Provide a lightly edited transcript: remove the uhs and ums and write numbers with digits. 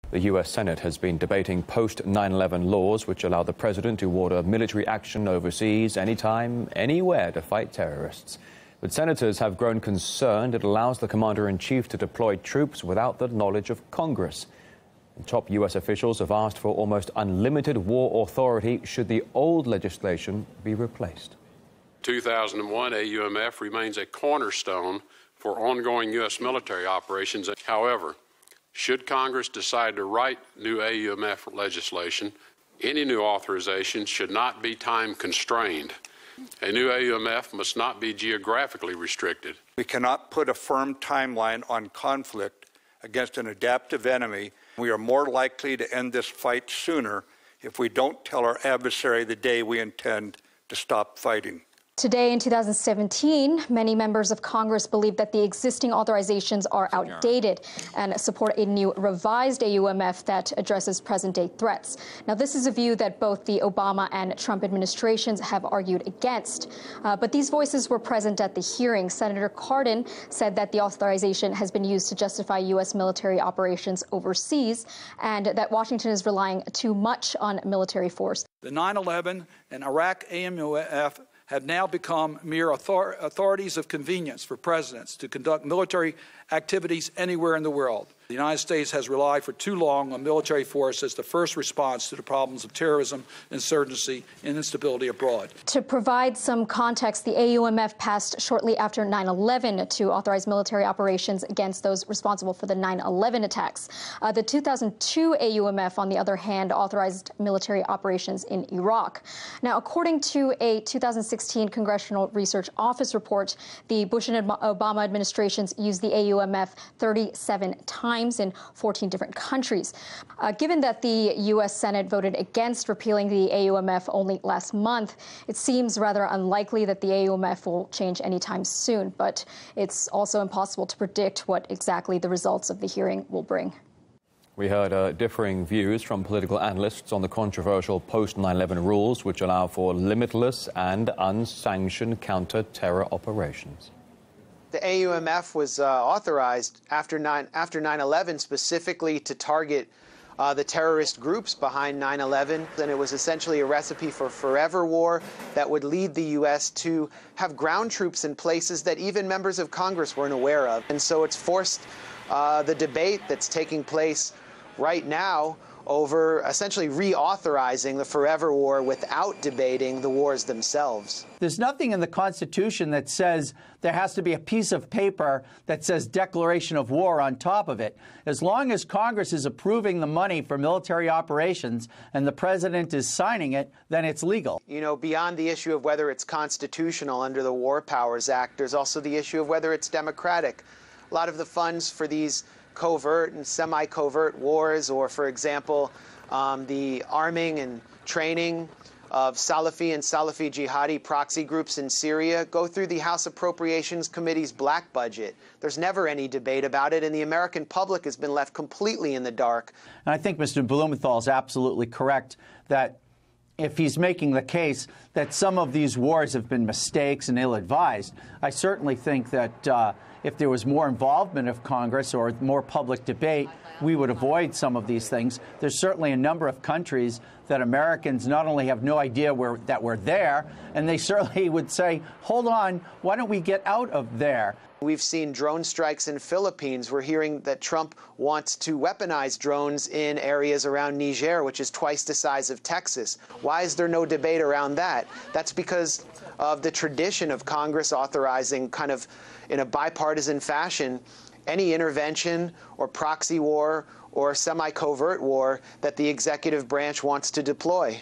The U.S. Senate has been debating post-9/11 laws which allow the president to order military action overseas anytime, anywhere to fight terrorists. But senators have grown concerned it allows the commander-in-chief to deploy troops without the knowledge of Congress. And top U.S. officials have asked for almost unlimited war authority should the old legislation be replaced. 2001 AUMF remains a cornerstone for ongoing U.S. military operations. However, should Congress decide to write new AUMF legislation, any new authorization should not be time constrained. A new AUMF must not be geographically restricted. We cannot put a firm timeline on conflict against an adaptive enemy. We are more likely to end this fight sooner if we don't tell our adversary the day we intend to stop fighting. Today, in 2017, many members of Congress believe that the existing authorizations are outdated and support a new revised AUMF that addresses present-day threats. Now, this is a view that both the Obama and Trump administrations have argued against. But these voices were present at the hearing. Senator Cardin said that the authorization has been used to justify U.S. military operations overseas and that Washington is relying too much on military force. The 9/11 and Iraq AUMF have now become mere authorities of convenience for presidents to conduct military activities anywhere in the world. The United States has relied for too long on military force as the first response to the problems of terrorism, insurgency, and instability abroad. To provide some context, the AUMF passed shortly after 9/11 to authorize military operations against those responsible for the 9/11 attacks. The 2002 AUMF, on the other hand, authorized military operations in Iraq. Now, according to a 2016 Congressional Research Office report, the Bush and Obama administrations used the AUMF 37 times in 14 different countries. Given that the U.S. Senate voted against repealing the AUMF only last month, it seems rather unlikely that the AUMF will change anytime soon. But it's also impossible to predict what exactly the results of the hearing will bring. We heard differing views from political analysts on the controversial post-9/11 rules, which allow for limitless and unsanctioned counter-terror operations. The AUMF was authorized after 9/11 specifically to target the terrorist groups behind 9/11, and it was essentially a recipe for forever war that would lead the U.S. to have ground troops in places that even members of Congress weren't aware of. And so it's forced the debate that's taking place right now over essentially reauthorizing the forever war without debating the wars themselves. There's nothing in the Constitution that says there has to be a piece of paper that says declaration of war on top of it. As long as Congress is approving the money for military operations and the president is signing it, then it's legal. You know, beyond the issue of whether it's constitutional under the War Powers Act, there's also the issue of whether it's democratic. A lot of the funds for these covert and semi-covert wars, or, for example, the arming and training of Salafi and Salafi jihadi proxy groups in Syria, go through the House Appropriations Committee's black budget. There's never any debate about it, and the American public has been left completely in the dark. And I think Mr. Blumenthal is absolutely correct that if he's making the case that some of these wars have been mistakes and ill-advised, I certainly think that if there was more involvement of Congress or more public debate, we would avoid some of these things. There's certainly a number of countries that Americans not only have no idea that we're there, and they certainly would say, hold on, why don't we get out of there? We've seen drone strikes in Philippines. We're hearing that Trump wants to weaponize drones in areas around Niger, which is twice the size of Texas. Why is there no debate around that? That's because of the tradition of Congress authorizing, kind of in a bipartisan fashion, any intervention or proxy war or semi-covert war that the executive branch wants to deploy.